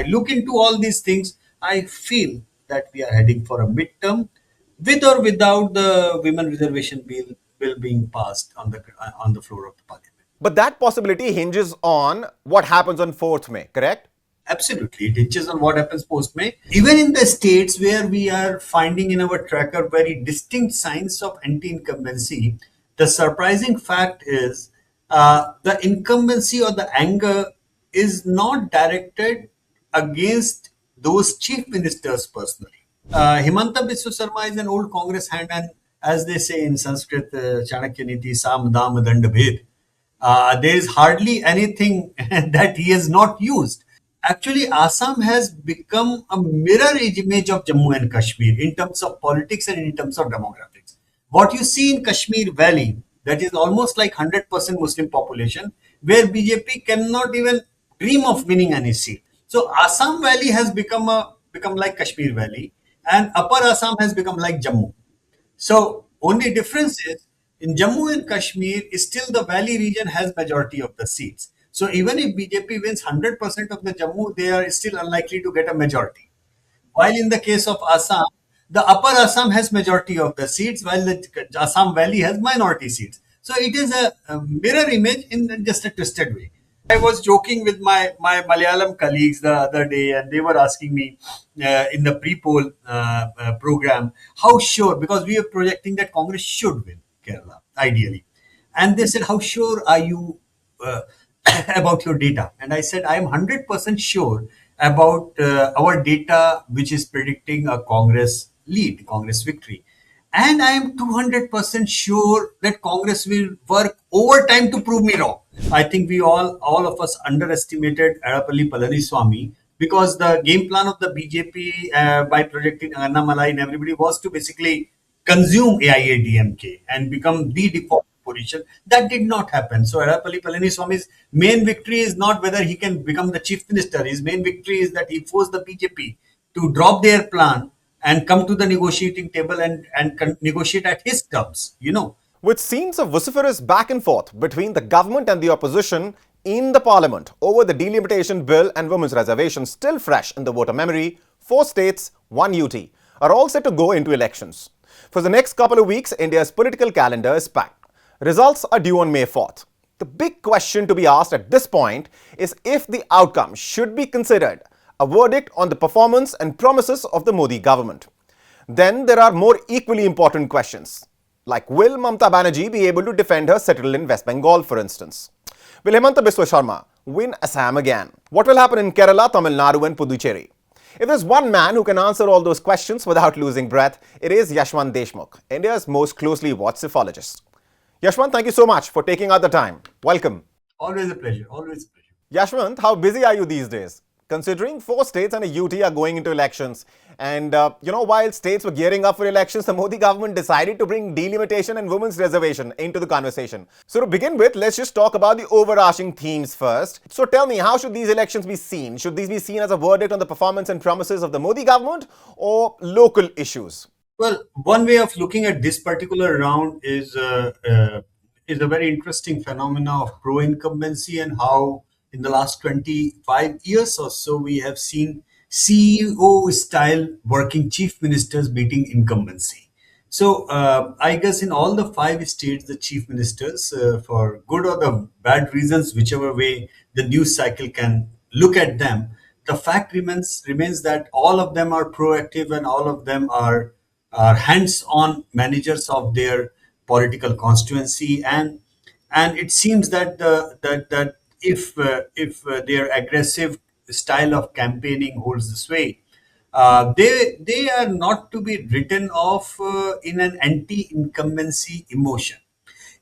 I look into all these things, I feel that we are heading for a midterm, with or without the women reservation bill being passed on the floor of the parliament. But that possibility hinges on what happens on 4th May, correct? Absolutely. It hinges on what happens post May. Even in the states where we are finding in our tracker very distinct signs of anti incumbency, the surprising fact is the incumbency or the anger is not directed against those chief ministers personally. Himanta Biswa Sarma is an old Congress hand, and as they say in Sanskrit, Chanakya Niti, Sam Dam Dand Bhed. There is hardly anything that he has not used. Actually, Assam has become a mirror image of Jammu and Kashmir in terms of politics and in terms of demographics. What you see in Kashmir Valley, that is almost like 100% Muslim population, where BJP cannot even dream of winning any seat. So Assam Valley has become like Kashmir Valley, and Upper Assam has become like Jammu. So only difference is in Jammu and Kashmir, still the valley region has majority of the seats. So even if BJP wins 100% of the Jammu, they are still unlikely to get a majority. While in the case of Assam, the upper Assam has majority of the seats, while the Assam Valley has minority seats. So it is a mirror image in just a twisted way. I was joking with my Malayalam colleagues the other day, and they were asking me in the pre-poll program, how sure, because we are projecting that Congress should win Kerala, ideally. And they said, how sure are you about your data? And I said, I am 100% sure about our data, which is predicting a Congress lead, Congress victory. And I am 200% sure that Congress will work overtime to prove me wrong. I think we all of us underestimated Edappally Palaniswamy, because the game plan of the BJP by projecting Annamalai and everybody was to basically consume AIADMK and become the default position. That did not happen. So Edappally Palaniswamy's main victory is not whether he can become the chief minister. His main victory is that he forced the BJP to drop their plan and come to the negotiating table and negotiate at his terms, With scenes of vociferous back and forth between the government and the opposition in the parliament over the delimitation bill and women's reservations still fresh in the voter memory, 4 states, 1 UT are all set to go into elections. For the next couple of weeks, India's political calendar is packed. Results are due on May 4th. The big question to be asked at this point is if the outcome should be considered a verdict on the performance and promises of the Modi government. Then there are more equally important questions, like will Mamata Banerjee be able to defend her settle in West Bengal, for instance? Will Himanta Biswa Sarma win Assam again? What will happen in Kerala, Tamil Nadu and Puducherry? If there's one man who can answer all those questions without losing breath, it is Yashwant Deshmukh, India's most closely watched psephologist. Yashwant, thank you so much for taking out the time. Welcome. Always a pleasure. Always a pleasure. Yashwant, how busy are you these days? Considering 4 states and a UT are going into elections, and while states were gearing up for elections, the Modi government decided to bring delimitation and women's reservation into the conversation. So to begin with, let's just talk about the overarching themes first. So tell me, how should these elections be seen? Should these be seen as a verdict on the performance and promises of the Modi government or local issues? Well, one way of looking at this particular round is a very interesting phenomena of pro-incumbency, and how in the last 25 years or so, we have seen CEO-style working chief ministers beating incumbency. So I guess in all the 5 states, the chief ministers, for good or the bad reasons, whichever way the news cycle can look at them, the fact remains that all of them are proactive, and all of them are hands-on managers of their political constituency, and it seems that that if their aggressive style of campaigning holds the sway, they are not to be written off in an anti-incumbency emotion.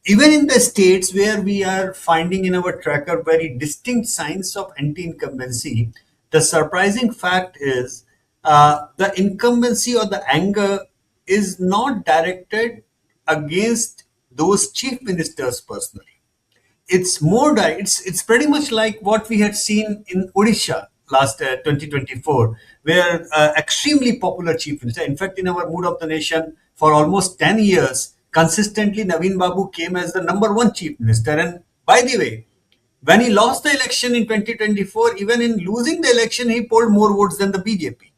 Even in the states where we are finding in our tracker very distinct signs of anti-incumbency, the surprising fact is the incumbency or the anger is not directed against those chief ministers personally. It's more it's pretty much like what we had seen in Odisha last 2024, where extremely popular chief minister, in fact in our mood of the nation for almost 10 years consistently, Naveen Babu came as the number 1 chief minister. And by the way, When he lost the election in 2024, even in losing the election, he polled more votes than the BJP.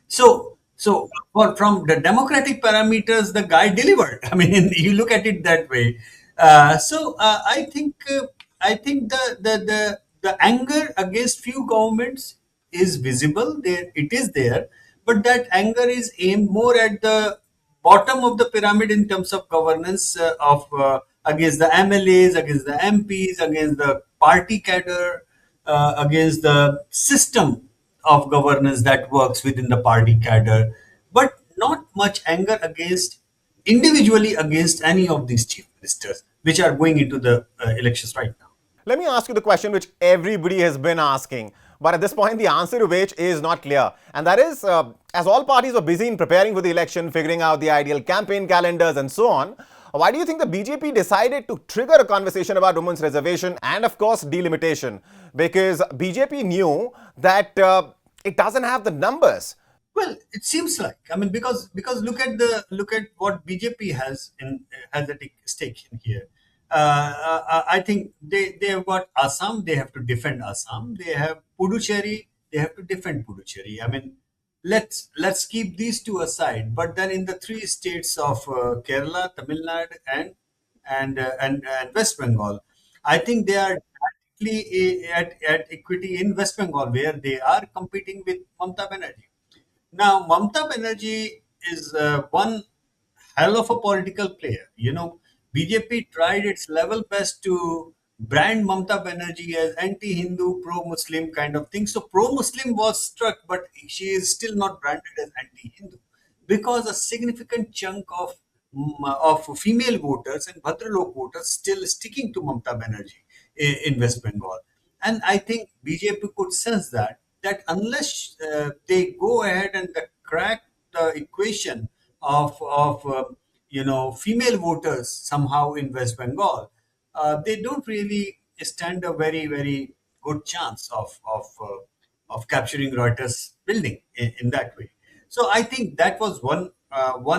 So from the democratic parameters, the guy delivered. I mean, you look at it that way. I think the anger against few governments is visible. There, it is there, but that anger is aimed more at the bottom of the pyramid in terms of governance of against the MLAs, against the MPs, against the party cadre, against the system of governance that works within the party cadre, but not much anger against individually against any of these chief ministers, which are going into the elections right now. Let me ask you the question which everybody has been asking, but at this point, the answer to which is not clear. And that is, as all parties were busy in preparing for the election, figuring out the ideal campaign calendars and so on, why do you think the BJP decided to trigger a conversation about women's reservation and, of course, delimitation? Because BJP knew that it doesn't have the numbers. Well, it seems like, I mean, because look at what BJP has at stake in here. I think they have got Assam. They have to defend Assam. They have Puducherry. They have to defend Puducherry. I mean, let's keep these two aside. But then in the three states of Kerala, Tamil Nadu, and West Bengal, I think they are directly at equity in West Bengal, where they are competing with Mamata Banerjee. Now, Mamata Banerjee is one hell of a political player. BJP tried its level best to brand Mamata Banerjee as anti-Hindu, pro-Muslim kind of thing. So pro-Muslim was struck, but she is still not branded as anti-Hindu because a significant chunk of female voters and Bhadralok voters still sticking to Mamata Banerjee in West Bengal. And I think BJP could sense that unless they go ahead and crack the equation of female voters somehow in West Bengal, they don't really stand a very good chance of capturing Reuters building in that way. So I think that was one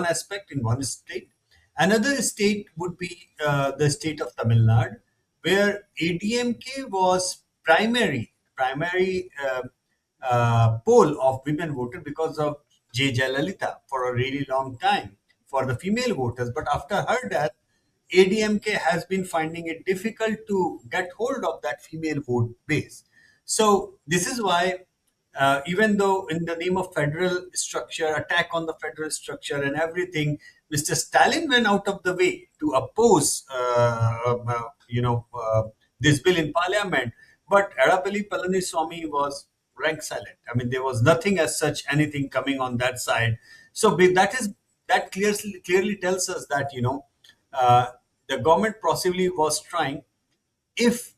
aspect in one state. Another state would be the state of Tamil Nadu, where ADMK was primary poll of women voters because of J. Jayalalitha for a really long time for the female voters. But after her death, ADMK has been finding it difficult to get hold of that female vote base. So this is why, even though in the name of federal structure, attack on the federal structure and everything, Mr. Stalin went out of the way to oppose, this bill in parliament. But Edapally Palaniswamy was rank silent. I mean, there was nothing as such, anything coming on that side. So that clearly tells us that uh, the government possibly was trying, if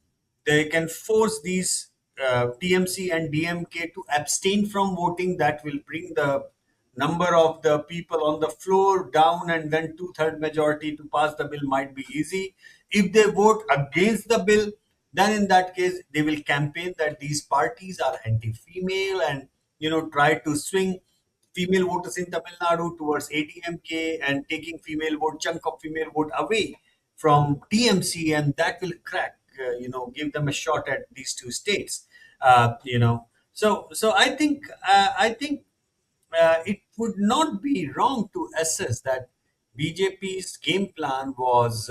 they can force these TMC and DMK to abstain from voting, that will bring the number of the people on the floor down, and then two-third majority to pass the bill might be easy. If they vote against the bill, then in that case they will campaign that these parties are anti-female, and try to swing female voters in Tamil Nadu towards ADMK and taking chunk of female vote away from TMC, and that will crack, give them a shot at these two states. So I think it would not be wrong to assess that BJP's game plan was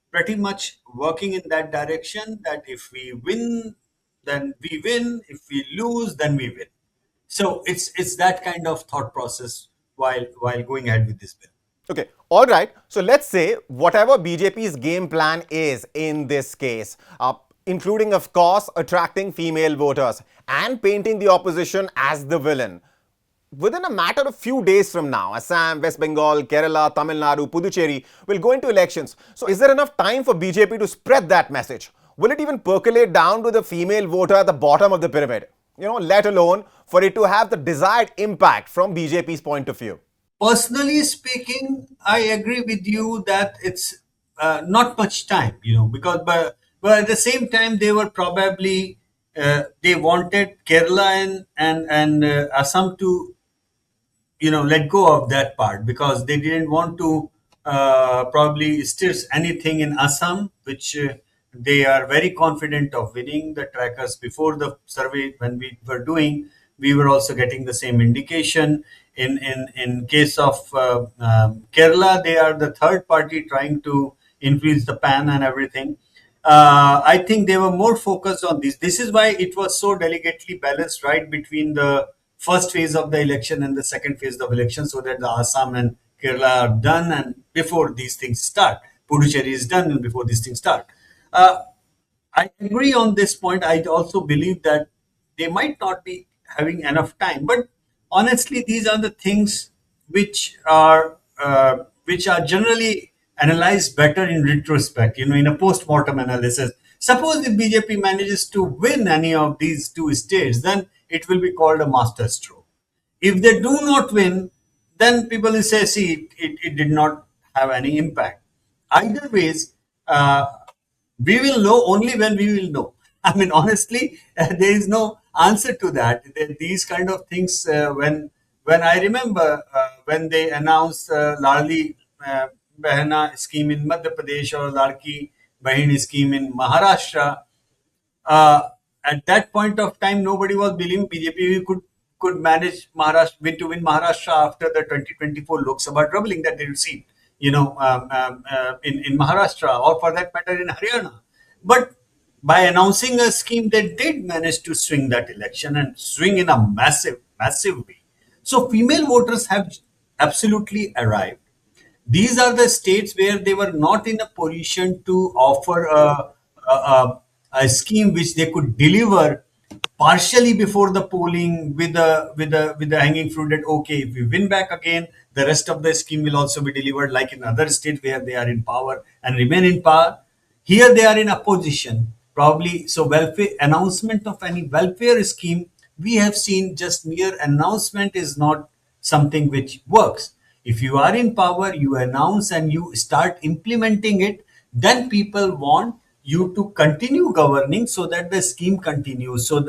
pretty much working in that direction. That if we win, then we win. If we lose, then we win. So it's that kind of thought process while going ahead with this bill. Okay, all right. So let's say whatever BJP's game plan is in this case, including, of course, attracting female voters and painting the opposition as the villain. Within a matter of few days from now, Assam, West Bengal, Kerala, Tamil Nadu, Puducherry will go into elections. So is there enough time for BJP to spread that message? Will it even percolate down to the female voter at the bottom of the pyramid? Let alone for it to have the desired impact from BJP's point of view. Personally speaking, I agree with you that it's not much time, because but at the same time they were probably they wanted Kerala and Assam to let go of that part, because they didn't want to probably steer anything in Assam, They are very confident of winning. The trackers before the survey, when we were doing, we were also getting the same indication. In case of Kerala, they are the third party trying to influence the pan and everything. I think they were more focused on this. This is why it was so delicately balanced right between the first phase of the election and the second phase of election, so that the Assam and Kerala are done and before these things start. Puducherry is done and before these things start. Uh, I agree on this point. I also believe that they might not be having enough time. But honestly, these are the things which are generally analyzed better in retrospect. In a post-mortem analysis. Suppose if BJP manages to win any of these two states, then it will be called a masterstroke. If they do not win, then people will say, see, it did not have any impact. Either ways, we will know only when we will know. I mean, honestly, there is no answer to that. These kind of things, when I remember when they announced Ladli Behna scheme in Madhya Pradesh or Ladki Bahin scheme in Maharashtra, uh, at that point of time, nobody was believing BJP could manage to win Maharashtra after the 2024 Lok Sabha troubling that they received, in Maharashtra or for that matter in Haryana. But by announcing a scheme, they did manage to swing that election and swing in a massive, massive way. So female voters have absolutely arrived. These are the states where they were not in a position to offer a scheme which they could deliver partially before the polling with the hanging fruit that okay, if we win back again, the rest of the scheme will also be delivered like in other states where they are in power and remain in power. Here they are in opposition, probably. So welfare announcement of any welfare scheme, we have seen just mere announcement is not something which works. If you are in power, you announce and you start implementing it, then people want you to continue governing so that the scheme continues. So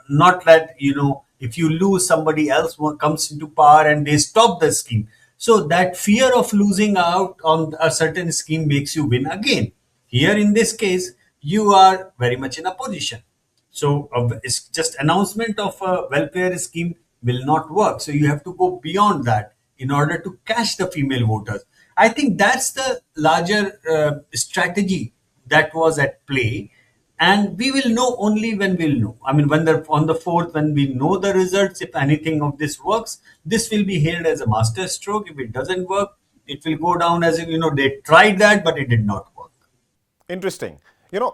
not that if you lose, somebody else comes into power and they stop the scheme. So that fear of losing out on a certain scheme makes you win again. Here in this case, you are very much in a position. So it's just announcement of a welfare scheme will not work. So you have to go beyond that in order to catch the female voters. I think that's the larger strategy that was at play, and we will know only when we'll know. I mean, when on the fourth, when we know the results, if anything of this works, this will be hailed as a master stroke. If it doesn't work, it will go down as they tried that, but it did not work. Interesting.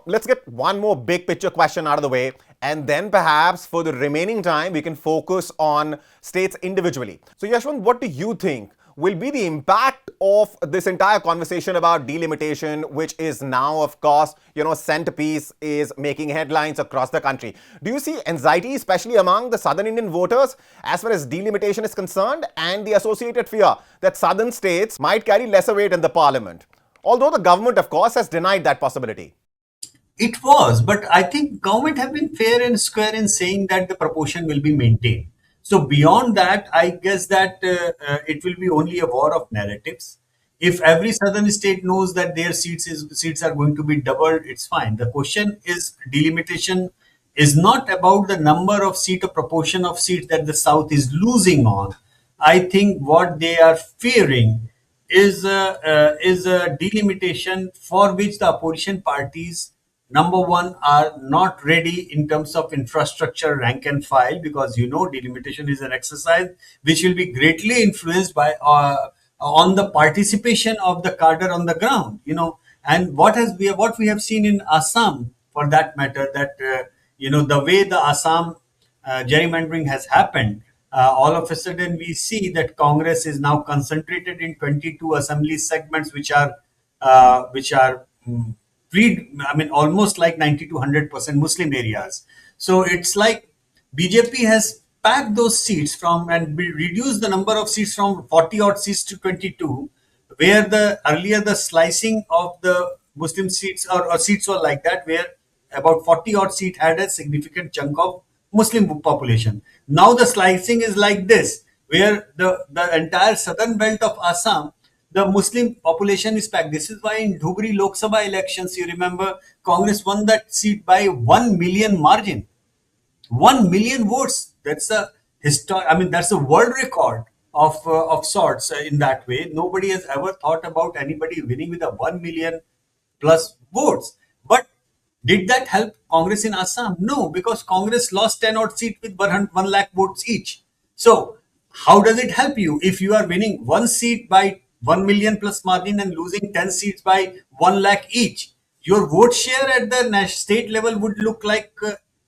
Let's get one more big picture question out of the way, and then perhaps for the remaining time, we can focus on states individually. So, Yashwant, what do you think will be the impact of this entire conversation about delimitation, which is now, of course, centerpiece is making headlines across the country? Do you see anxiety, especially among the southern Indian voters, as far as delimitation is concerned, and the associated fear that southern states might carry lesser weight in the parliament? Although the government, of course, has denied that possibility. It was, but I think government have been fair and square in saying that the proportion will be maintained. So beyond that, I guess that it will be only a war of narratives. If every southern state knows that their seats are going to be doubled, it's fine. The question is delimitation is not about the number of seat or proportion of seats that the south is losing on. I think what they are fearing is a delimitation for which the opposition parties, number one, are not ready in terms of infrastructure, rank and file, because delimitation is an exercise which will be greatly influenced by on the participation of the cadre on the ground. And what we have seen in Assam, for that matter, that the way the Assam gerrymandering has happened, all of a sudden we see that Congress is now concentrated in 22 assembly segments, which are I mean, almost like 90 to 100% Muslim areas. So it's like BJP has packed those seats from and reduced the number of seats from 40 odd seats to 22, where the earlier the slicing of the Muslim seats or seats were like that, where about 40 odd seat had a significant chunk of Muslim population. Now the slicing is like this, where the entire southern belt of Assam, The Muslim population is packed. This is why in Dhubri Lok Sabha elections, you remember, Congress won that seat by 1 million margin. 1 million votes. That's a I mean, that's a world record of sorts in that way. Nobody has ever thought about anybody winning with a 1 million plus votes. But did that help Congress in Assam? No, because Congress lost 10 odd seats with 1 lakh votes each. So, how does it help you if you are winning one seat by 1 million plus margin and losing 10 seats by 1 lakh each? Your vote share at the state level would look like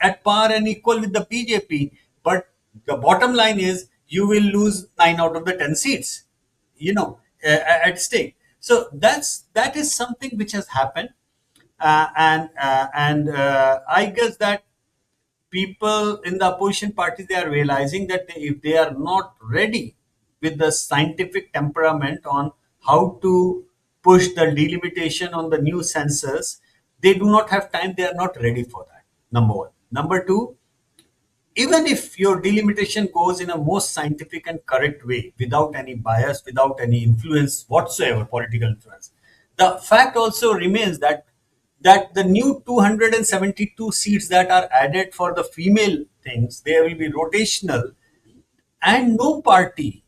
at par and equal with the BJP. But the bottom line is you will lose 9 out of the 10 seats, at stake. So that is something which has happened, and I guess that people in the opposition parties, they are realizing that if they are not ready with the scientific temperament on how to push the delimitation on the new census, they do not have time. They are not ready for that. Number one. Number two, even if your delimitation goes in a most scientific and correct way, without any bias, without any influence whatsoever, political influence, the fact also remains that the new 272 seats that are added for the female things, they will be rotational, and no party,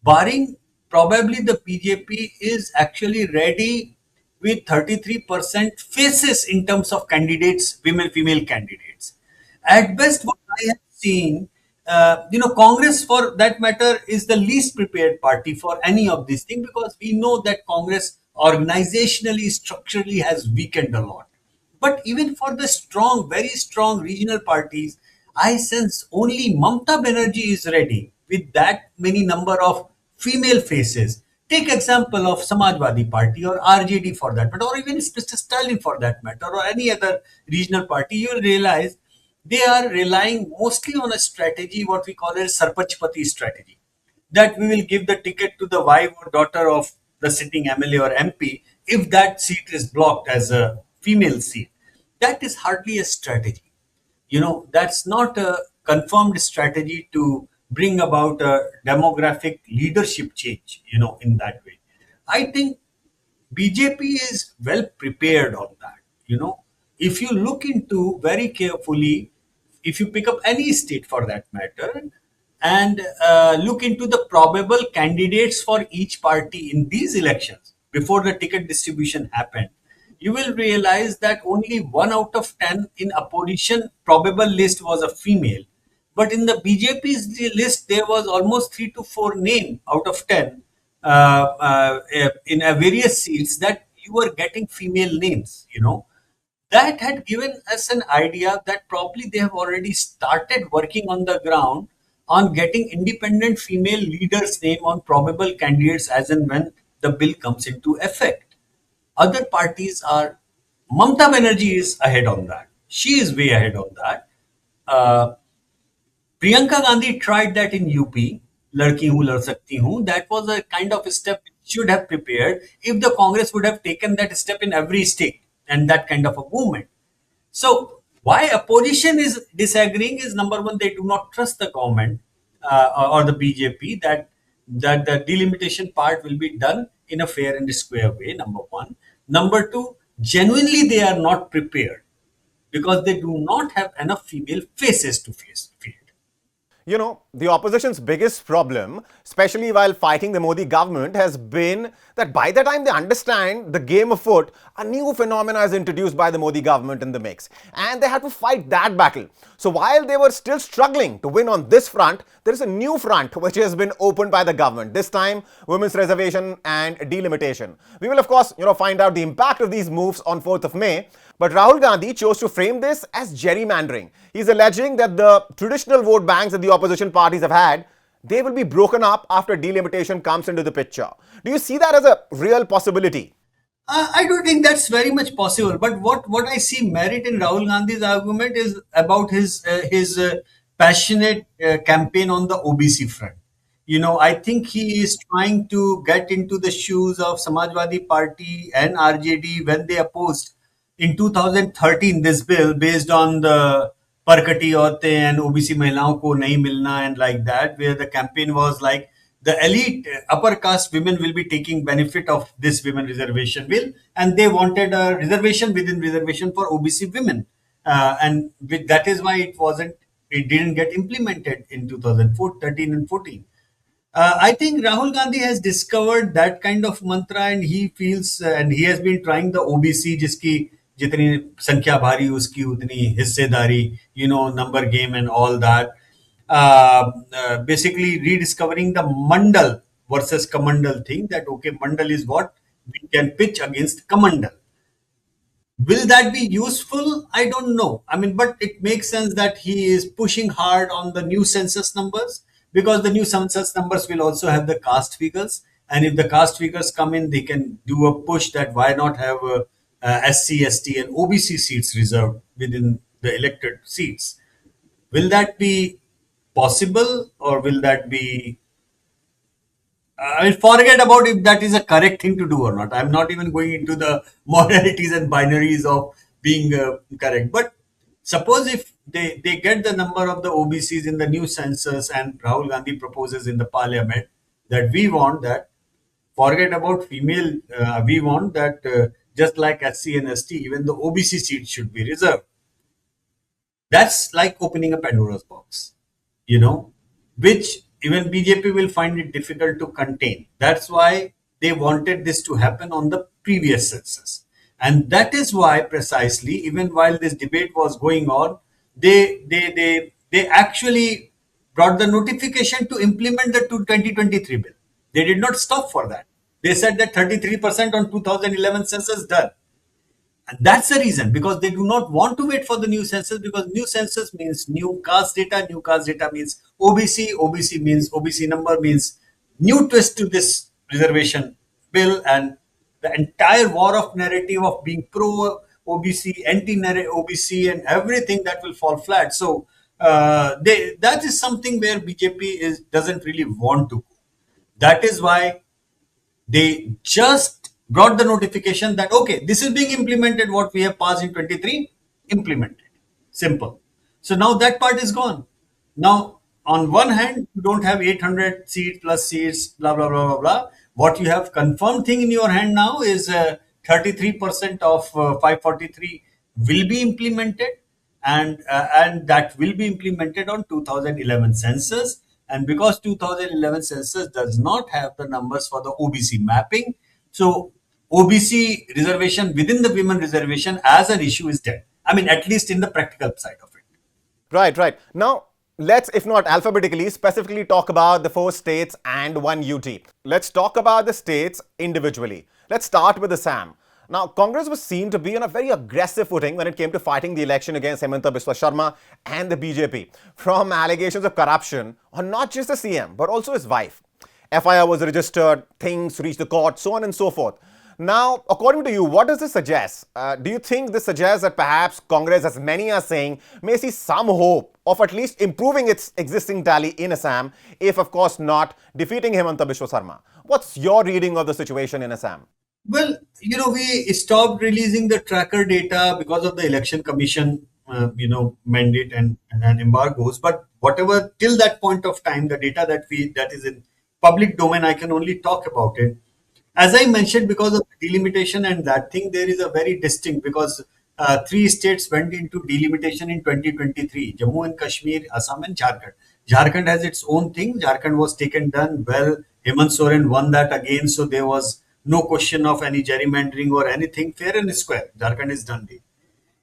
barring probably the BJP, is actually ready with 33% faces in terms of candidates, women, female candidates. At best, what I have seen, Congress for that matter is the least prepared party for any of these things, because we know that Congress organizationally, structurally has weakened a lot. But even for the strong, very strong regional parties, I sense only Mamata Banerjee is ready with that many number of female faces. Take example of Samajwadi Party or RJD for that matter, or even Mr. Stalin for that matter, or any other regional party. You will realize they are relying mostly on a strategy, what we call a Sarpachpati strategy, that we will give the ticket to the wife or daughter of the sitting MLA or MP if that seat is blocked as a female seat. That is hardly a strategy. That's not a confirmed strategy to bring about a demographic leadership change, in that way. I think BJP is well prepared on that. If you look into very carefully, if you pick up any state for that matter, and look into the probable candidates for each party in these elections before the ticket distribution happened, you will realize that only 1 out of 10 in opposition probable list was a female. But in the BJP's list, there was almost 3 to 4 name out of 10 in various seats that you were getting female names. That had given us an idea that probably they have already started working on the ground on getting independent female leaders' name on probable candidates as and when the bill comes into effect. Other parties are, Mamata Banerjee is ahead on that. She is way ahead on that. Uh, Priyanka Gandhi tried that in UP, Ladki Hu Lad Sakti Hu. That was a kind of a step should have prepared if the Congress would have taken that step in every state and that kind of a movement. So why opposition is disagreeing is, number one, they do not trust the government or the BJP that the delimitation part will be done in a fair and square way. Number one. Number two, genuinely they are not prepared because they do not have enough female faces to face field. The opposition's biggest problem, especially while fighting the Modi government, has been that by the time they understand the game afoot, a new phenomena is introduced by the Modi government in the mix. And they had to fight that battle. So while they were still struggling to win on this front, there is a new front which has been opened by the government. This time, women's reservation and delimitation. We will, of course, find out the impact of these moves on 4th of May. But Rahul Gandhi chose to frame this as gerrymandering. He's alleging that the traditional vote banks that the opposition parties have had, they will be broken up after delimitation comes into the picture. Do you see that as a real possibility? I don't think that's very much possible. But what I see merit in Rahul Gandhi's argument is about his passionate campaign on the OBC front. I think he is trying to get into the shoes of Samajwadi Party and RJD when they opposed in 2013 this bill based on the Parkati Aurtein and OBC Mahilaon ko nahi milna and like that, where the campaign was like, the elite upper caste women will be taking benefit of this women reservation bill, and they wanted a reservation within reservation for OBC women, that is why it didn't get implemented in 2013 and 14. I think Rahul Gandhi has discovered that kind of mantra, and he feels and he has been trying the OBC, जिसकी जितनी संख्या भारी उसकी उतनी हिस्सेदारी, number game and all that. Basically rediscovering the Mandal versus Kamandal thing, that okay, Mandal is what we can pitch against Kamandal. Will that be useful? I don't know. I mean, but it makes sense that he is pushing hard on the new census numbers, because the new census numbers will also have the caste figures. And if the caste figures come in, they can do a push that why not have SC, ST, and OBC seats reserved within the elected seats. Will that be possible, or will that be I mean, forget about if that is a correct thing to do or not. I'm not even going into the modalities and binaries of being correct. But suppose if they get the number of the OBCs in the new census, and Rahul Gandhi proposes in the parliament that we want that, forget about female, we want that just like SC and ST, even the OBC seats should be reserved. That's like opening a Pandora's box, which even BJP will find it difficult to contain. That's why they wanted this to happen on the previous census. And that is why precisely, even while this debate was going on, they actually brought the notification to implement the 2023 bill. They did not stop for that. They said that 33% on 2011 census done. And that's the reason, because they do not want to wait for the new census, because new census means new caste data, new caste data means OBC, OBC means OBC number means new twist to this reservation bill, and the entire war of narrative of being pro OBC, anti OBC, and everything that will fall flat. So that is something where BJP doesn't really want to. That is why they just brought the notification that okay, this is being implemented, what we have passed in 23, implemented. Simple. So now that part is gone. Now, on one hand, you don't have 800 seats plus seats, blah blah blah blah blah. What you have confirmed thing in your hand now is 33% of 543 will be implemented, and that will be implemented on 2011 census. And because 2011 census does not have the numbers for the OBC mapping, so OBC reservation within the women reservation as an issue is dead. I mean, at least in the practical side of it. Right, right. Now, let's, if not alphabetically, specifically talk about the 4 states and 1 UT. Let's talk about the states individually. Let's start with Assam. Now, Congress was seen to be on a very aggressive footing when it came to fighting the election against Himanta Biswa Sharma and the BJP, from allegations of corruption on not just the CM, but also his wife. FIR was registered, things reached the court, so on and so forth. Now, according to you, what does this suggest? Do you think this suggests that perhaps Congress, as many are saying, may see some hope of at least improving its existing tally in Assam, if of course not defeating Himanta Biswa Sharma? What's your reading of the situation in Assam? Well, we stopped releasing the tracker data because of the election commission, mandate and embargoes. But whatever, till that point of time, the data that is in public domain, I can only talk about it. As I mentioned, because of the delimitation and that thing, there is a very distinct, because 3 states went into delimitation in 2023: Jammu and Kashmir, Assam, and Jharkhand. Jharkhand has its own thing. Jharkhand was done well. Hemant Soren won that again, so there was no question of any gerrymandering or anything. Fair and square. Jharkhand is done deal.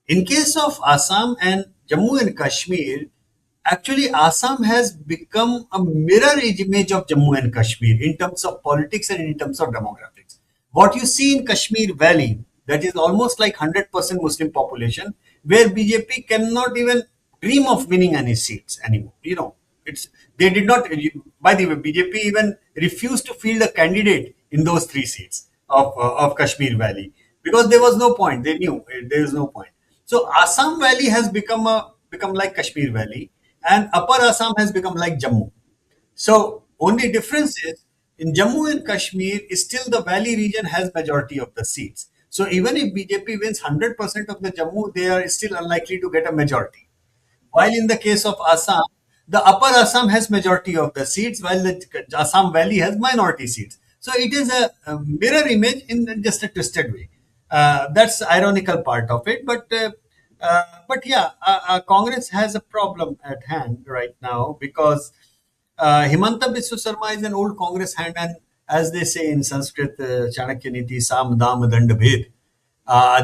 In case of Assam and Jammu and Kashmir, actually Assam has become a mirror image of Jammu and Kashmir in terms of politics and in terms of demographics. What you see in Kashmir Valley, that is almost like 100% Muslim population, where BJP cannot even dream of winning any seats anymore. They did not. By the way, BJP even refused to field a candidate in those 3 seats of Kashmir Valley, because there was no point. They knew there is no point. So Assam Valley has become like Kashmir Valley, and Upper Assam has become like Jammu. So only difference is in Jammu and Kashmir is still the valley region has majority of the seats. So even if BJP wins 100% of the Jammu, they are still unlikely to get a majority. While in the case of Assam, the upper Assam has majority of the seats, while the Assam Valley has minority seats. So it is a mirror image in just a twisted way. That's the ironical part of it. But yeah, Congress has a problem at hand right now because Himanta Biswa Sarma is an old Congress hand, and as they say in Sanskrit, Chanakya Niti, Sam Dam Dand Bhed.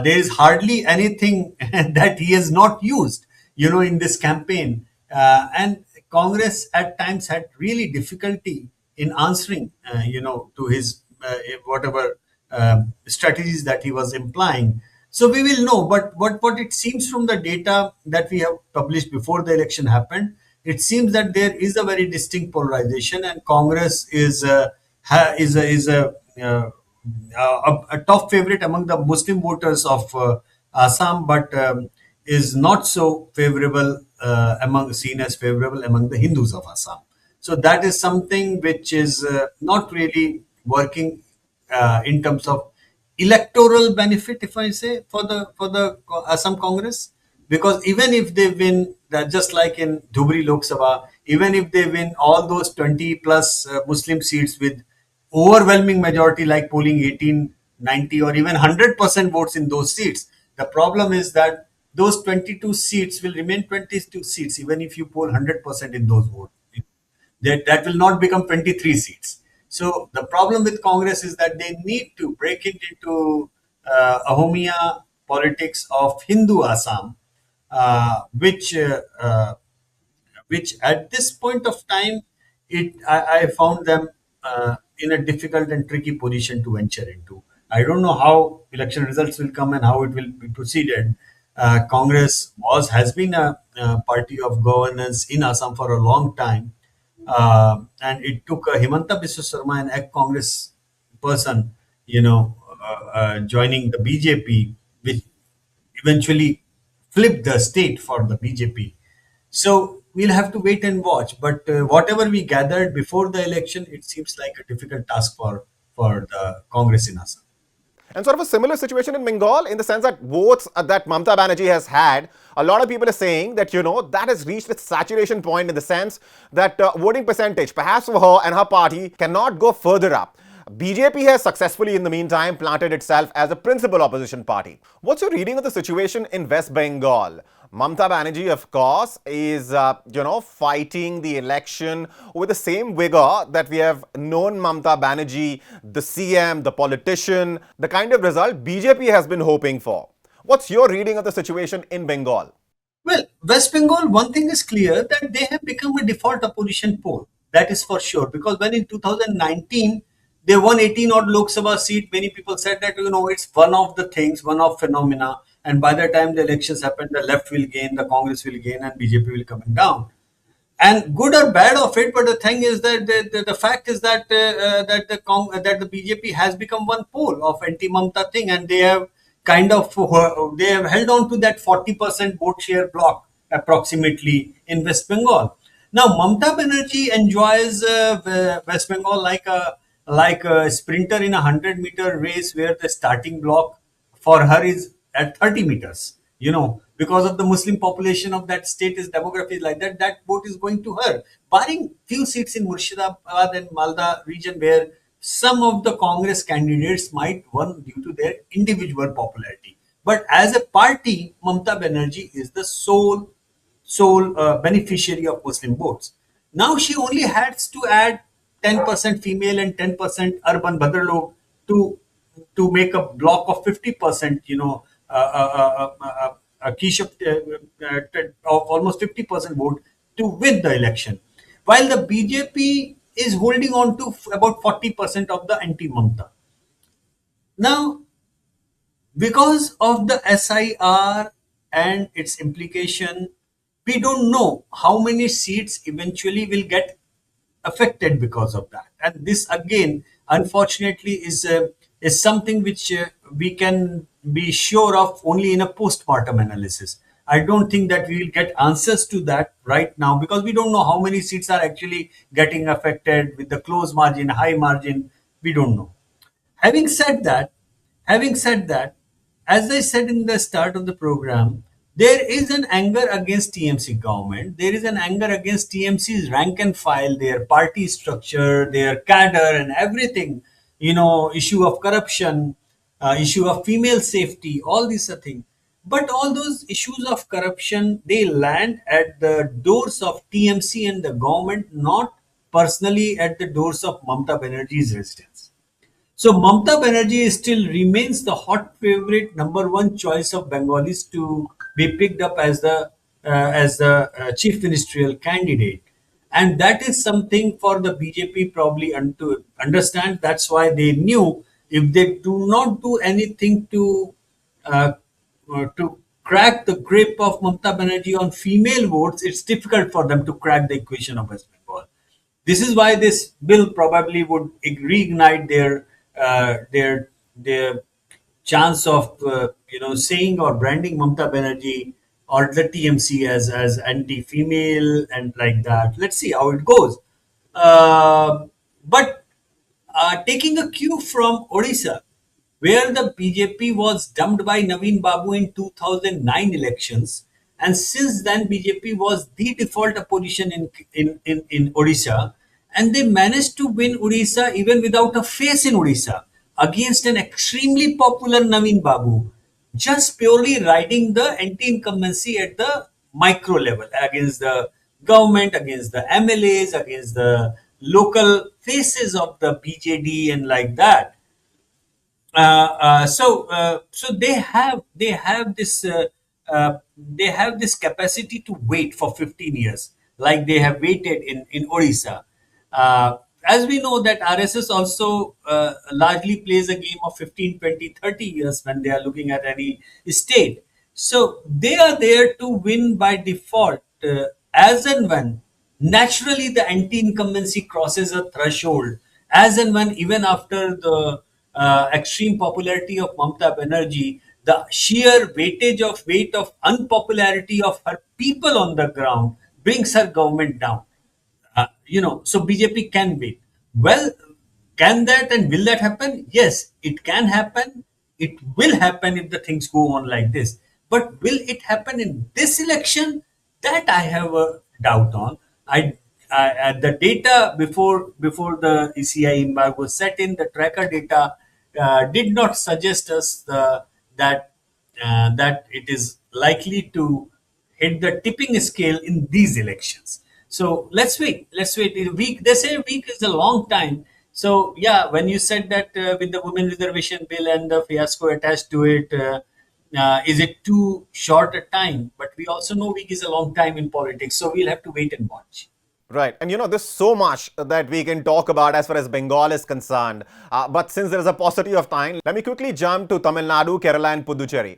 There is hardly anything that he has not used, in this campaign. And Congress at times had really difficulty in answering, to his whatever strategies that he was implying. So we will know. But what it seems from the data that we have published before the election happened, it seems that there is a very distinct polarization, and Congress is a top favorite among the Muslim voters of Assam, but is not so favorable seen as favorable among the Hindus of Assam. So that is something which is not really working in terms of electoral benefit, if I say, for the Assam Congress, because even if they win, just like in Dhubri Lok Sabha, even if they win all those 20 plus Muslim seats with overwhelming majority, like polling 18, 90, or even 100% votes in those seats, the problem is that those 22 seats will remain 22 seats even if you poll 100% in those votes. That will not become 23 seats. So the problem with Congress is that they need to break it into Ahomia politics of Hindu Assam, which at this point of time, I found them in a difficult and tricky position to venture into. I don't know how election results will come and how it will be proceeded. Congress has been a party of governance in Assam for a long time, and it took Himanta Biswa Sarma, an ex-Congress person, joining the BJP, which eventually flipped the state for the BJP. So we'll have to wait and watch. But whatever we gathered before the election, it seems like a difficult task for the Congress in Assam. And sort of a similar situation in Bengal, in the sense that votes that Mamata Banerjee has had, a lot of people are saying that, that has reached its saturation point, in the sense that voting percentage, perhaps for her and her party, cannot go further up. BJP has successfully, in the meantime, planted itself as a principal opposition party. What's your reading of the situation in West Bengal? Mamata Banerjee, of course, is, fighting the election with the same vigor that we have known Mamata Banerjee, the CM, the politician, the kind of result BJP has been hoping for. What's your reading of the situation in Bengal? Well, West Bengal, one thing is clear, that they have become a default opposition pole. That is for sure. Because when in 2019, they won 18 odd Lok Sabha seat, many people said that, it's one of the things, one of phenomena. And by the time the elections happen, the left will gain, the Congress will gain, and BJP will coming down. And good or bad of it, but the thing is that the fact is that the BJP has become one pole of anti-Mamata thing, and they have they have held on to that 40% vote share block approximately in West Bengal. Now Mamata Banerjee enjoys West Bengal like a sprinter in a 100-meter race, where the starting block for her is at 30 meters. Because of the Muslim population of that state, is demography like that vote is going to her. Barring few seats in Murshidabad and Malda region, where some of the Congress candidates might win due to their individual popularity. But as a party, Mamata Banerjee is the sole beneficiary of Muslim votes. Now she only has to add 10% female and 10% urban Bhadralok to make a block of 50%, a quiche of almost 50% vote to win the election. While the BJP is holding on to about 40% of the anti-Mamata. Now, because of the SIR and its implication, we don't know how many seats eventually will get affected because of that. And this again, unfortunately, is something which we can be sure of only in a post-mortem analysis. I don't think that we will get answers to that right now, because we don't know how many seats are actually getting affected with the close margin, high margin. We don't know. Having said that, having said that, as I said in the start of the program, There is an anger against TMC government. There is an anger against TMC's rank and file, their party structure, their cadre, and everything. Issue of corruption, issue of female safety, all these are things. But all those issues of corruption, they land at the doors of TMC and the government, not personally at the doors of Mamata Banerjee's residence. So Mamata Banerjee still remains the hot favorite, number one choice of Bengalis to be picked up as the chief ministerial candidate, and that is something for the BJP probably to understand. That's why they knew if they do not do anything uh, to crack the grip of Mamata Banerjee on female votes, it's difficult for them to crack the equation of West Bengal. This is why this bill probably would reignite their chance of saying or branding Mamata Banerjee or the TMC as anti-female and like that. Let's see how it goes. But taking a cue from Odisha, where the BJP was dumped by Naveen Babu in 2009 elections, and since then BJP was the default opposition in Odisha, and they managed to win Odisha even without a face in Odisha against an extremely popular Naveen Babu, just purely riding the anti-incumbency at the micro level against the government, against the MLAs, against the local faces of the BJD and like that. So they have this capacity to wait for 15 years, like they have waited in Odisha. As we know that RSS also largely plays a game of 15, 20, 30 years when they are looking at any state. So they are there to win by default, as and when naturally the anti-incumbency crosses a threshold, as and when even after the extreme popularity of Mamata Banerjee, the sheer weight of unpopularity of her people on the ground brings her government down. So BJP can win. Well, can that and will that happen? Yes, it can happen. It will happen if the things go on like this. But will it happen in this election? That I have a doubt on. The data before the ECI embargo set in, the tracker data did not suggest us that it is likely to hit the tipping scale in these elections. So let's wait. Let's wait. A week. They say a week is a long time. So yeah, when you said that with the women reservation bill and the fiasco attached to it, is it too short a time? But we also know week is a long time in politics. So we'll have to wait and watch. Right. And there's so much that we can talk about as far as Bengal is concerned. But since there is a paucity of time, let me quickly jump to Tamil Nadu, Kerala and Puducherry.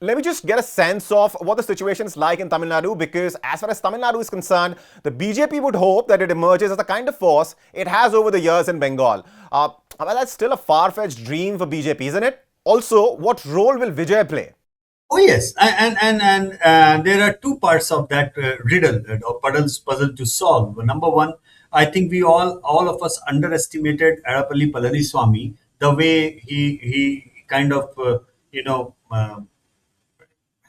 Let me just get a sense of what the situation is like in Tamil Nadu, because as far as Tamil Nadu is concerned, the BJP would hope that it emerges as the kind of force it has over the years in Bengal. Well, that's still a far-fetched dream for BJP, isn't it? Also, what role will Vijay play? Oh yes, and there are two parts of that riddle or puzzle to solve. Number one, I think all of us underestimated Arapalli Palaniswamy, the way he kind of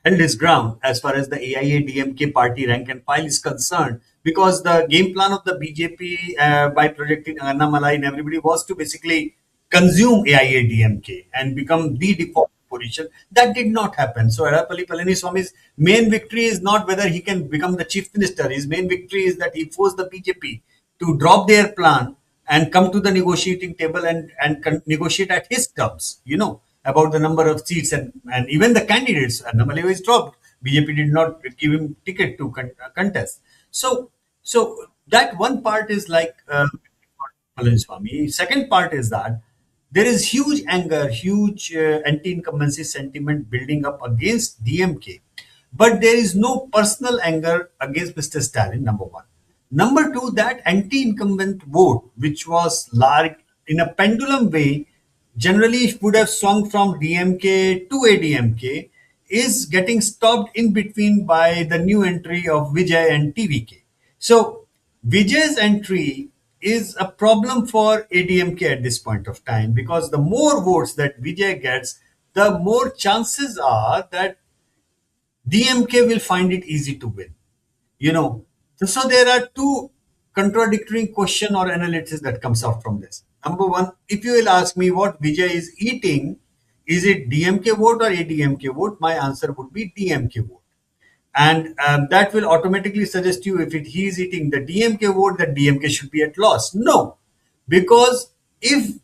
held his ground as far as the AIA-DMK party rank and file is concerned, because the game plan of the BJP by projecting Annamalai and everybody was to basically consume AIA-DMK and become the default position. That did not happen. So Edapalli Palaniswamy's main victory is not whether he can become the chief minister. His main victory is that he forced the BJP to drop their plan and come to the negotiating table and negotiate at his terms, about the number of seats and even the candidates. Annamalai is dropped. BJP did not give him ticket to contest. So that one part is like Palaniswamy. Second part is that there is huge anger, huge anti-incumbency sentiment building up against DMK, but there is no personal anger against Mr. Stalin. Number one. Number two, that anti-incumbent vote, which was large in a pendulum way, generally would have swung from DMK to ADMK, is getting stopped in between by the new entry of Vijay and TVK. So Vijay's entry is a problem for ADMK at this point of time, because the more votes that Vijay gets, the more chances are that DMK will find it easy to win. You know, so there are two contradictory question or analysis that comes out from this. Number one, if you will ask me what Vijay is eating, is it DMK vote or ADMK vote? My answer would be DMK vote. And that will automatically suggest you, if he is eating the DMK vote, that DMK should be at loss. No, because if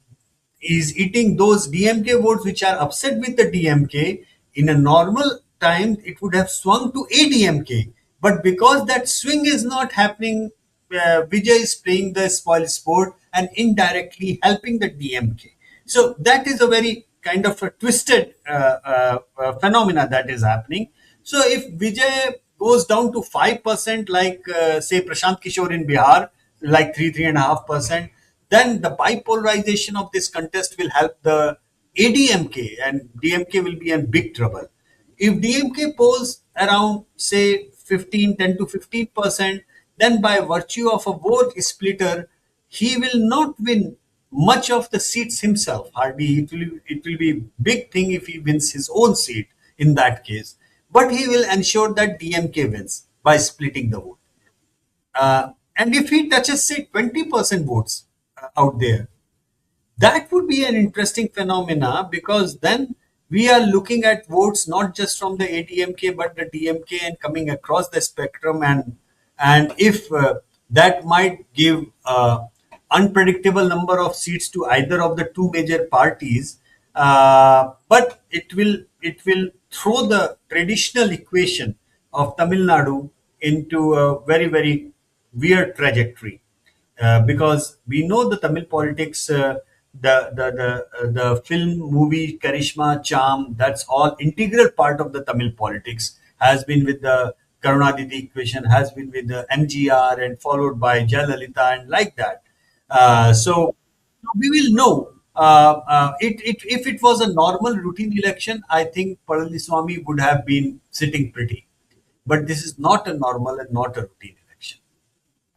he's eating those DMK votes which are upset with the DMK, in a normal time it would have swung to ADMK. But because that swing is not happening, Vijay is playing the spoil sport and indirectly helping the DMK. So that is a very kind of a twisted phenomena that is happening. So if Vijay goes down to 5%, like say Prashant Kishore in Bihar, like 3.5%, then the bipolarization of this contest will help the ADMK, and DMK will be in big trouble. If DMK polls around say 10 to 15%, then by virtue of a vote splitter, he will not win much of the seats himself. Hardly it will be big thing if he wins his own seat in that case. But he will ensure that DMK wins by splitting the vote. And if he touches, say, 20% votes out there, that would be an interesting phenomena, because then we are looking at votes not just from the ADMK but the DMK and coming across the spectrum, and if that might give unpredictable number of seats to either of the two major parties, but it will throw the traditional equation of Tamil Nadu into a very very weird trajectory, because we know the Tamil politics, the film, movie, charisma, charm, that's all integral part of the Tamil politics. Has been with the Karunaditi equation, has been with the MGR, and followed by Jayalalitha, and like that. So we will know. If it was a normal routine election, I think Palaniswamy would have been sitting pretty. But this is not a normal and not a routine election.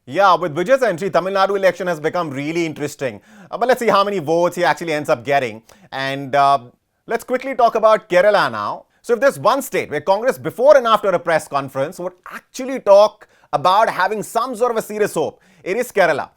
Yeah, with Vijay's entry, Tamil Nadu election has become really interesting. But let's see how many votes he actually ends up getting. And let's quickly talk about Kerala now. So if there's one state where Congress before and after a press conference would actually talk about having some sort of a serious hope, it is Kerala.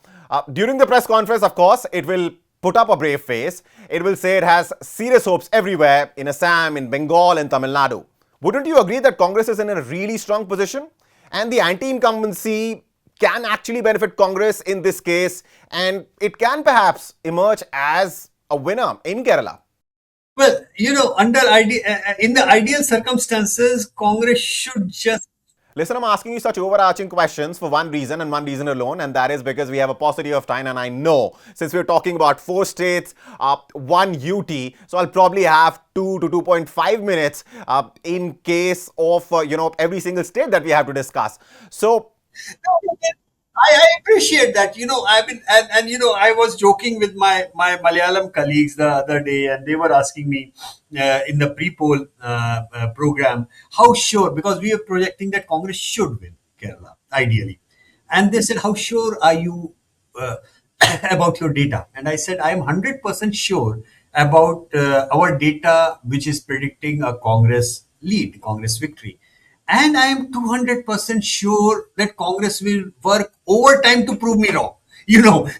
During the press conference, of course, it will put up a brave face. It will say it has serious hopes everywhere in Assam, in Bengal, and Tamil Nadu. Wouldn't you agree that Congress is in a really strong position? And the anti-incumbency can actually benefit Congress in this case, and it can perhaps emerge as a winner in Kerala. Well, in the ideal circumstances, Congress should just. Listen, I'm asking you such overarching questions for one reason and one reason alone, and that is because we have a paucity of time, and I know since we're talking about 4 states, 1 UT, so I'll probably have 2 to 2.5 minutes in case of, every single state that we have to discuss. So, I appreciate that. I've been, and I was joking with my Malayalam colleagues the other day, and they were asking me in the pre-poll program, how sure, because we are projecting that Congress should win Kerala, ideally. And they said, how sure are you about your data? And I said, I am 100% sure about our data, which is predicting a Congress lead, Congress victory. And I am 200% sure that Congress will work overtime to prove me wrong.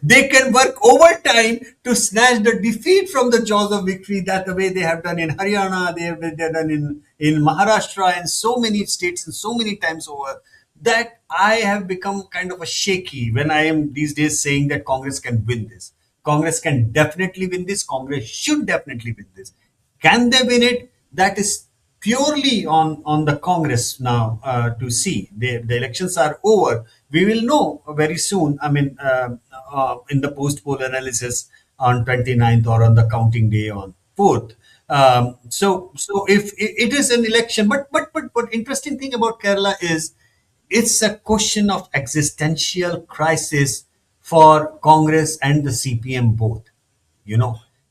They can work overtime to snatch the defeat from the jaws of victory, that the way they have done in Haryana, they've done in Maharashtra, and so many states and so many times over, that I have become kind of a shaky when I am these days saying that Congress can win this. Congress can definitely win this. Congress should definitely win this. Can they win it? That is purely on the Congress now to see. The elections are over. We will know very soon. I mean, in the post poll analysis on 29th, or on the counting day on 4th. So if it is an election, but interesting thing about Kerala is it's a question of existential crisis for Congress and the CPM both.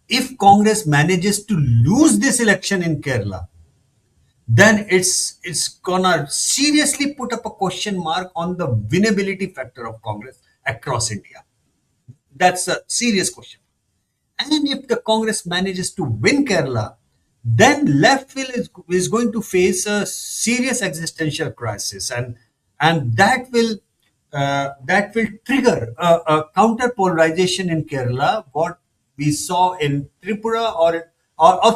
If Congress manages to lose this election in Kerala, then it's gonna seriously put up a question mark on the winnability factor of Congress across India. That's a serious question. And if the Congress manages to win Kerala, then left is going to face a serious existential crisis, and that will trigger a counter polarization in Kerala, what we saw in Tripura, or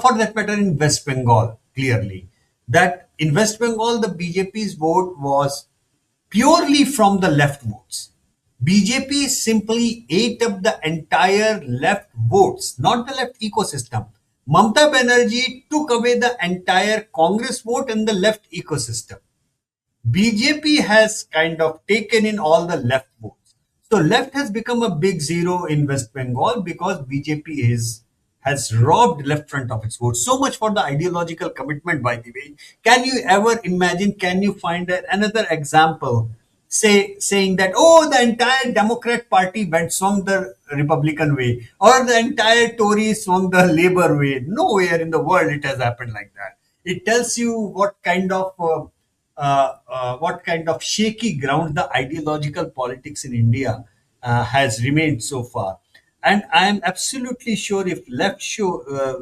for that matter in West Bengal. Clearly, that in West Bengal the BJP's vote was purely from the left votes. BJP simply ate up the entire left votes, not the left ecosystem. Mamata Banerjee took away the entire Congress vote and the left ecosystem. BJP has kind of taken in all the left votes. So left has become a big zero in West Bengal because BJP has robbed left front of its votes. So much for the ideological commitment, by the way. Can you ever imagine, can you find another example saying that, oh, the entire Democrat Party went swung the Republican way, or the entire Tory swung the Labour way? Nowhere in the world it has happened like that. It tells you what kind of shaky ground the ideological politics in India has remained so far. And I am absolutely sure if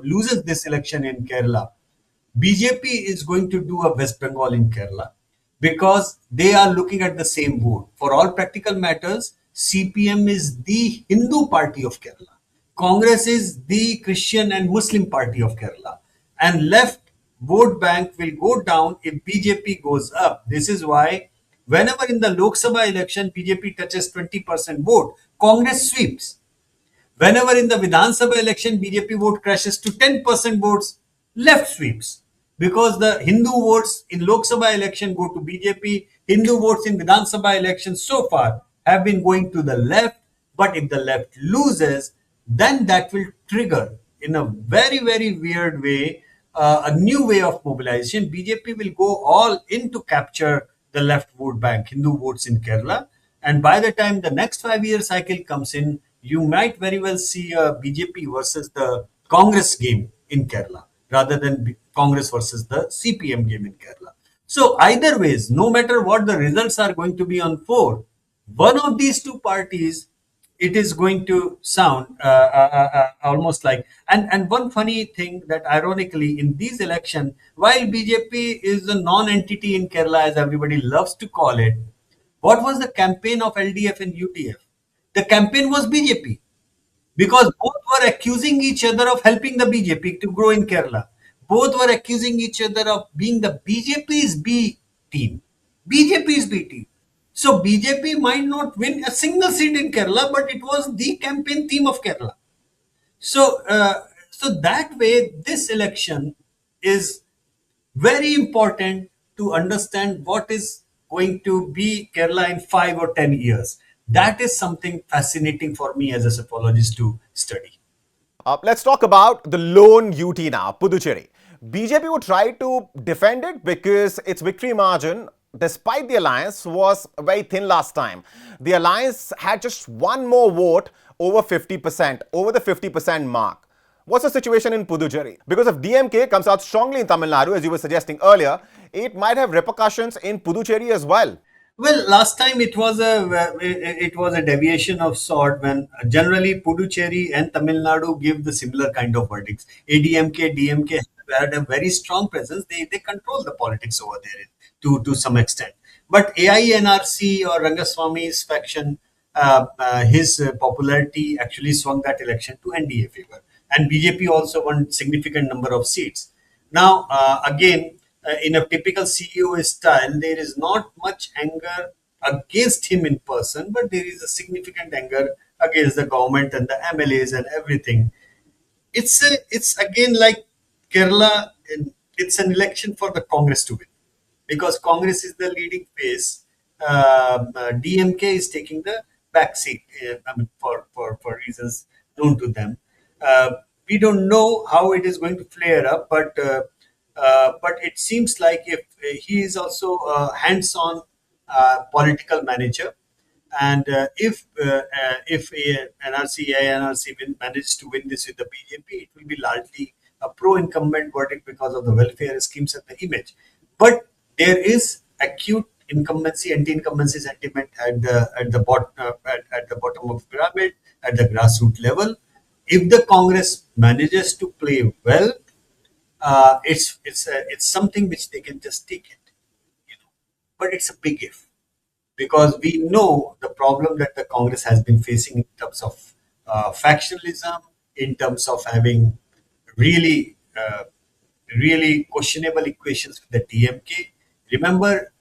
loses this election in Kerala, BJP is going to do a West Bengal in Kerala because they are looking at the same vote. For all practical matters, CPM is the Hindu party of Kerala. Congress is the Christian and Muslim party of Kerala. And left vote bank will go down if BJP goes up. This is why whenever in the Lok Sabha election BJP touches 20% vote, Congress sweeps. Whenever in the Vidhan Sabha election BJP vote crashes to 10% votes, left sweeps. Because the Hindu votes in Lok Sabha election go to BJP, Hindu votes in Vidhan Sabha election so far have been going to the left. But if the left loses, then that will trigger in a very, very weird way a new way of mobilization. BJP will go all in to capture the left vote bank, Hindu votes in Kerala. And by the time the next 5 year cycle comes in, you might very well see a BJP versus the Congress game in Kerala rather than Congress versus the CPM game in Kerala. So either ways, no matter what the results are going to be on four, one of these two parties, it is going to sound almost like, and one funny thing that ironically in these election, while BJP is a non-entity in Kerala as everybody loves to call it, what was the campaign of LDF and UTF? The campaign was BJP because both were accusing each other of helping the BJP to grow in Kerala. Both were accusing each other of being the BJP's B team. BJP's B team. So BJP might not win a single seat in Kerala, but it was the campaign theme of Kerala. So that way, this election is very important to understand what is going to be Kerala in 5 or 10 years. That is something fascinating for me as a psephologist to study. Let's talk about the lone UT now, Puducherry. BJP would try to defend it because its victory margin, despite the alliance, was very thin last time. The alliance had just one more vote over 50%, over the 50% mark. What's the situation in Puducherry? Because if DMK comes out strongly in Tamil Nadu, as you were suggesting earlier, it might have repercussions in Puducherry as well. Well, last time it was a deviation of sort when generally Puducherry and Tamil Nadu give the similar kind of verdicts. ADMK, DMK had a very strong presence. They control the politics over there to some extent. But AINRC or Rangaswamy's faction, his popularity actually swung that election to NDA favor, and BJP also won significant number of seats. Now, again, in a typical CEO style, there is not much anger against him in person, but there is a significant anger against the government and the MLAs and everything. It's again like Kerala. It's an election for the Congress to win because Congress is the leading face. DMK is taking the back seat. I mean, for reasons known to them. We don't know how it is going to flare up, but it seems like if he is also a hands-on political manager, and if NRC manages to win this with the BJP, it will be largely a pro-incumbent verdict because of the welfare schemes and the image. But there is acute incumbency, anti-incumbency sentiment at the bottom of the pyramid, at the grassroots level. If the Congress manages to play well, it's something which they can just take it, you know. But it's a big if, because we know the problem that the Congress has been facing in terms of factionalism, in terms of having really, really questionable equations with the DMK. Remember,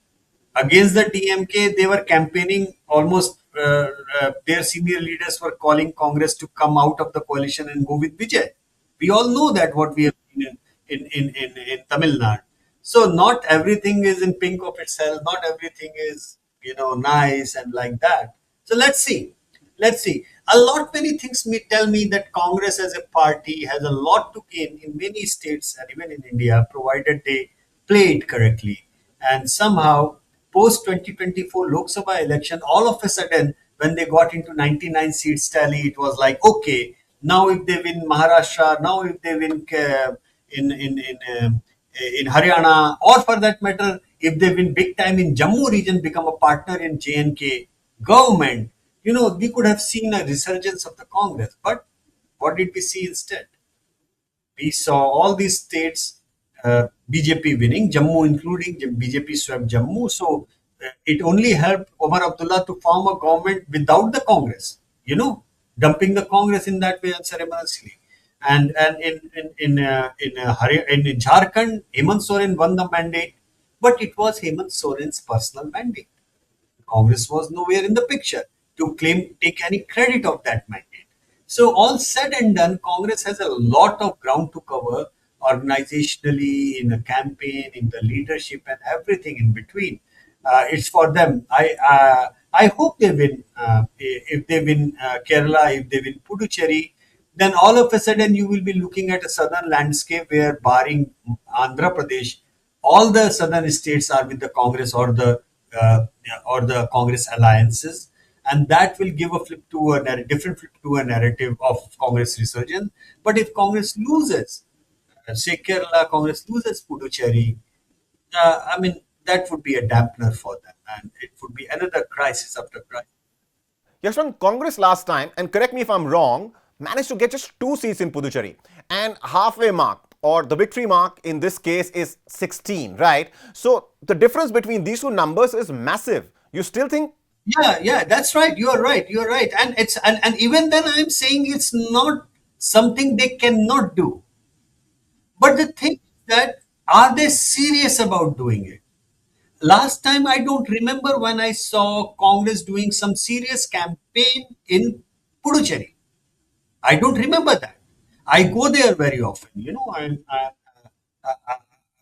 against the DMK, they were campaigning almost. Their senior leaders were calling Congress to come out of the coalition and go with Vijay. We all know that what we have seen in Tamil Nadu. So not everything is in pink of itself. Not everything is nice and like that. So let's see. Let's see. A lot many things may tell me that Congress as a party has a lot to gain in many states and even in India, provided they play it correctly. And somehow, post 2024 Lok Sabha election, all of a sudden, when they got into 99 seats tally, it was like, okay, now if they win Maharashtra, now if they win in Haryana, or for that matter, if they win big time in Jammu region, become a partner in JNK government, we could have seen a resurgence of the Congress. But what did we see instead? We saw all these states, BJP winning, Jammu including BJP swept Jammu. So it only helped Omar Abdullah to form a government without the Congress, dumping the Congress in that way unceremoniously. And in Jharkhand, Hemant Soren won the mandate, but it was Hemant Soren's personal mandate. Congress was nowhere in the picture to take any credit of that mandate. So all said and done, Congress has a lot of ground to cover organizationally, in a campaign, in the leadership, and everything in between. It's for them. I hope they win. If they win Kerala, if they win Puducherry, then all of a sudden you will be looking at a southern landscape where, barring Andhra Pradesh, all the southern states are with the Congress or the Congress alliances, and that will give a different flip to a narrative of Congress resurgence. But if Congress loses, say Kerala, Congress loses Puducherry, I mean that would be a dampener for them, and it would be another crisis after crisis. Yashwant, Congress last time, and correct me if I'm wrong, managed to get just 2 seats in Puducherry. And halfway mark, or the victory mark in this case, is 16, right? So the difference between these two numbers is massive. You still think? Yeah, that's right. You are right. You are right. And even then, I'm saying it's not something they cannot do. But the thing is that, are they serious about doing it? Last time, I don't remember when I saw Congress doing some serious campaign in Puducherry. I don't remember that. I go there very often.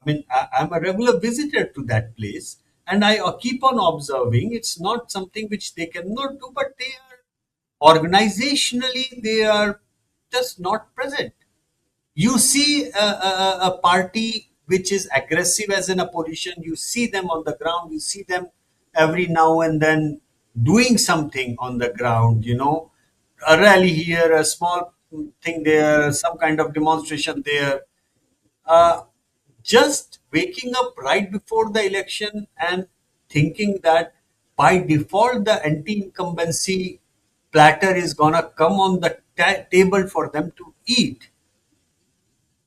I'm a regular visitor to that place, and I keep on observing. It's not something which they cannot do, but they are organizationally, they are just not present. You see a party which is aggressive as an opposition, you see them on the ground, you see them every now and then doing something on the ground, a rally here, a small thing there, some kind of demonstration there. Uh, just waking up right before the election and thinking that by default the anti-incumbency platter is gonna come on the table for them to eat.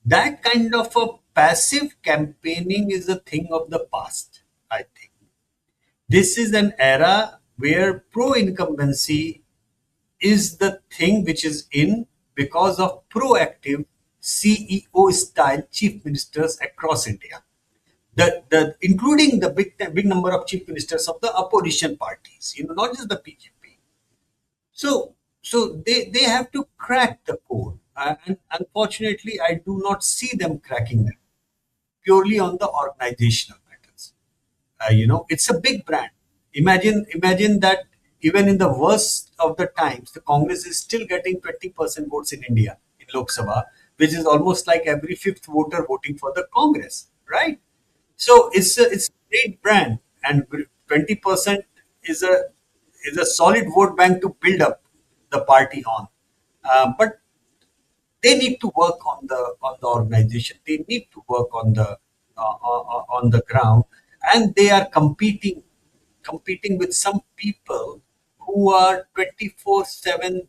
That kind of a passive campaigning is a thing of the past, I think. This is an era where pro incumbency is the thing which is in, because of proactive CEO style chief ministers across India. The including the big number of chief ministers of the opposition parties, not just the BJP. So they have to crack the code. And unfortunately, I do not see them cracking that purely on the organizational matters. It's a big brand. Imagine that even in the worst of the times, the Congress is still getting 20% votes in India in Lok Sabha, which is almost like every fifth voter voting for the Congress, right? So it's a great brand, and 20% is a solid vote bank to build up the party on. But they need to work on the organization. They need to work on the ground, and they are competing with some people who are 24/7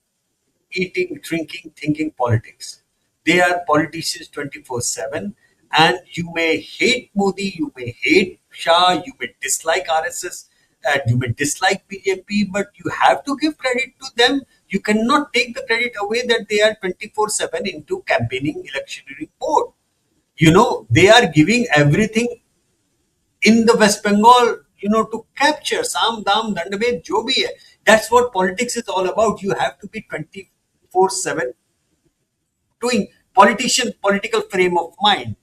eating, drinking, thinking politics. They are politicians 24/7, And you may hate Modi, you may hate Shah, you may dislike RSS, and you may dislike BJP, but you have to give credit to them. You cannot take the credit away that they are 24/7 into campaigning electioneering board. They are giving everything in the West Bengal, to capture Sam Dam Dandabed Jo bhi hai. That's what politics is all about. You have to be 24/7 doing political frame of mind.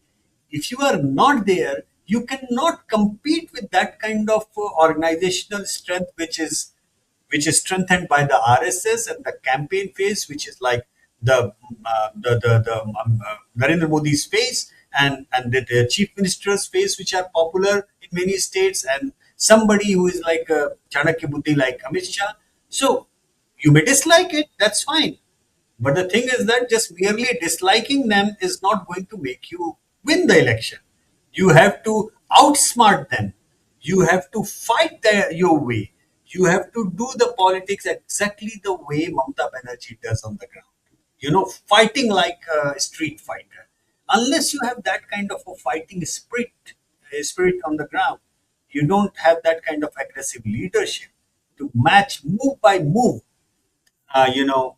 If you are not there, you cannot compete with that kind of organizational strength, which is strengthened by the RSS and the campaign phase, which is like the Narendra Modi's face and the chief minister's face, which are popular in many states, and somebody who is like Chanakya Buddhi, like Amit Shah. So you may dislike it, that's fine. But the thing is that just merely disliking them is not going to make you win the election. You have to outsmart them. You have to fight your way. You have to do the politics exactly the way Mamata Banerjee does on the ground. Fighting like a street fighter. Unless you have that kind of a fighting spirit on the ground, you don't have that kind of aggressive leadership to match move by move. Uh, you know,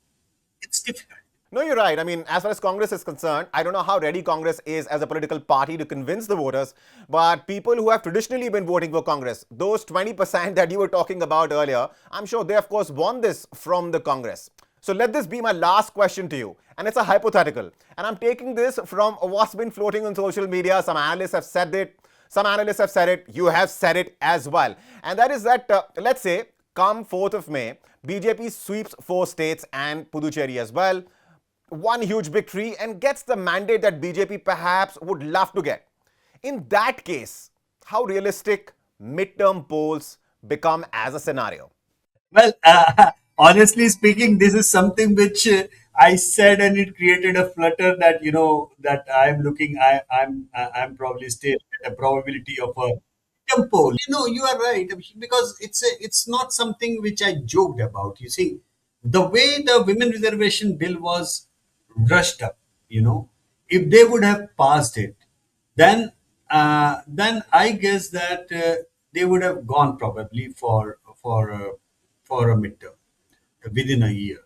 it's difficult. No, you're right. I mean, as far as Congress is concerned, I don't know how ready Congress is as a political party to convince the voters, but people who have traditionally been voting for Congress, those 20% that you were talking about earlier, I'm sure they, of course, won this from the Congress. So let this be my last question to you, and it's a hypothetical. And I'm taking this from what's been floating on social media. Some analysts have said it. Some analysts have said it. You have said it as well. And that is that, let's say, come 4th of May, BJP sweeps 4 states and Puducherry as well, one huge victory and gets the mandate that BJP perhaps would love to get. In that case, how realistic midterm polls become as a scenario? Well, honestly speaking, this is something which I said, and it created a flutter that that I'm looking. I'm probably still at a probability of a tempo. You are right, because it's not something which I joked about. You see, the way the women reservation bill was rushed up, if they would have passed it, then I guess that they would have gone probably for a midterm within a year,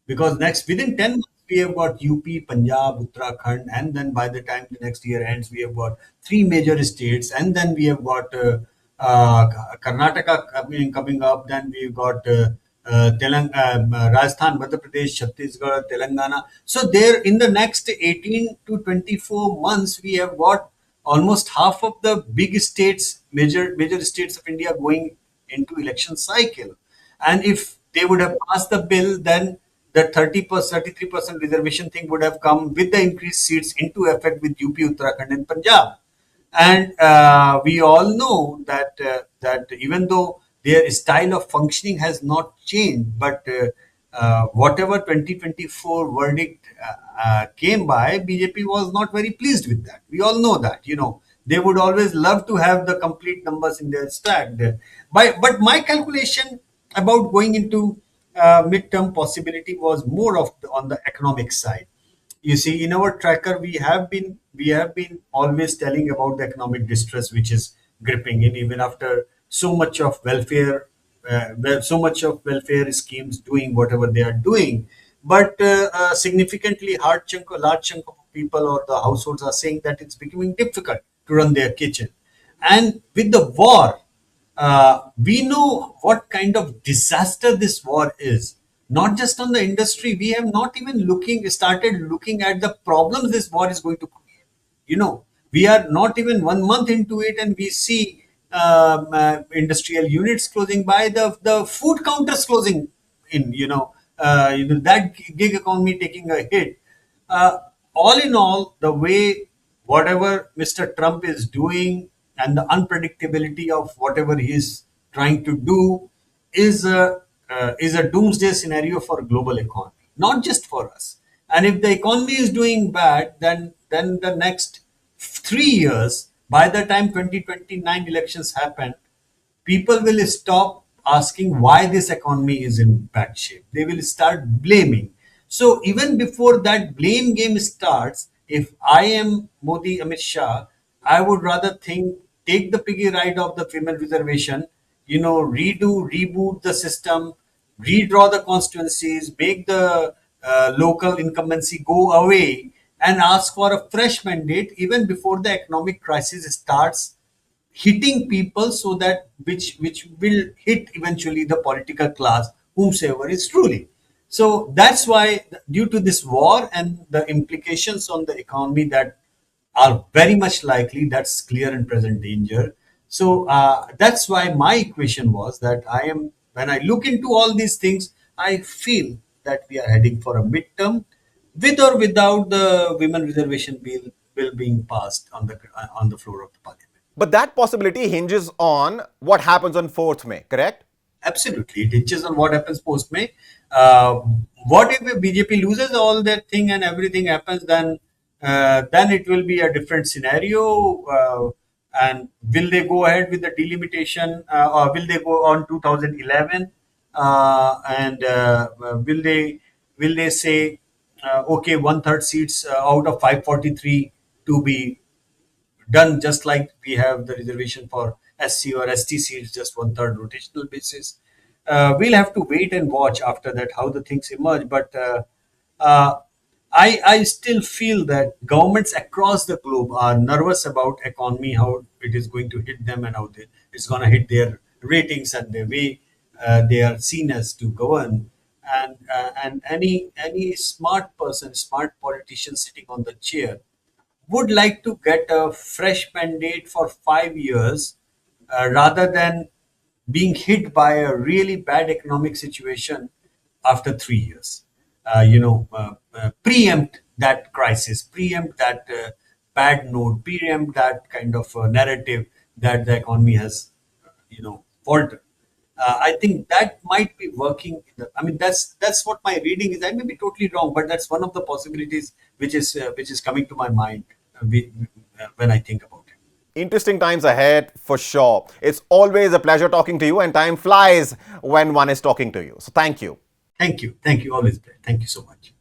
because next within 10 months we have got UP, Punjab, Uttarakhand, and then by the time the next year ends, we have got three major states, and then we have got Karnataka coming up. Then we've got Rajasthan, Madhya Pradesh, Chhattisgarh, Telangana. So there, in the next 18 to 24 months, we have got almost half of the big states, major states of India, going into election cycle. And if they would have passed the bill, then the 30%, 33% reservation thing would have come with the increased seats into effect with UP, Uttarakhand, and Punjab. And we all know that even though their style of functioning has not changed, but whatever 2024 verdict came by, BJP was not very pleased with that. We all know that. They would always love to have the complete numbers in their stack. But my calculation about going into midterm possibility was more of on the economic side. You see, in our tracker, we have been always telling about the economic distress which is gripping in, even after so much of welfare schemes doing whatever they are doing. But significantly large chunk of people or the households are saying that it's becoming difficult to run their kitchen. And with the war, we know what kind of disaster this war is. Not just on the industry, we have not even started looking at the problems this war is going to create. We are not even 1 month into it, and we see industrial units closing by, the food counters closing in. That gig economy taking a hit. Uh, all in all, the way whatever Mr. Trump is doing and the unpredictability of whatever he is trying to do is a doomsday scenario for global economy, not just for us. And if the economy is doing bad, then the next 3 years, by the time 2029 elections happen, people will stop asking why this economy is in bad shape. They will start blaming. So even before that blame game starts, if I am Modi, Amit Shah, I would rather take the piggy ride of the female reservation, reboot the system, redraw the constituencies, make the local incumbency go away, and ask for a fresh mandate even before the economic crisis starts hitting people, so that which will hit eventually the political class, whomsoever is ruling. So that's why, due to this war and the implications on the economy that are very much likely, that's clear and present danger. So that's why my equation was that when I look into all these things, I feel that we are heading for a midterm, with or without the women reservation bill being passed on the floor of the parliament. But that possibility hinges on what happens on 4th May, correct? Absolutely, it hinges on what happens post May. What if BJP loses all that thing and everything happens? Then it will be a different scenario. And will they go ahead with the delimitation, or will they go on 2011? And will they say, okay, one third seats out of 543 to be done, just like we have the reservation for SC or ST seats, just one third rotational basis. We'll have to wait and watch after that how the things emerge. But uh, I still feel that governments across the globe are nervous about economy, how it is going to hit them, and it's going to hit their ratings and the way they are seen as to govern. And any smart person, smart politician sitting on the chair would like to get a fresh mandate for 5 years, rather than being hit by a really bad economic situation after 3 years. Preempt that crisis, preempt that bad note, preempt that kind of narrative that the economy has, faltered. I think that might be working. I mean, that's what my reading is. I may be totally wrong, but that's one of the possibilities which is coming to my mind when I think about it. Interesting times ahead for sure. It's always a pleasure talking to you, and time flies when one is talking to you. So thank you. Thank you. Always, thank you so much.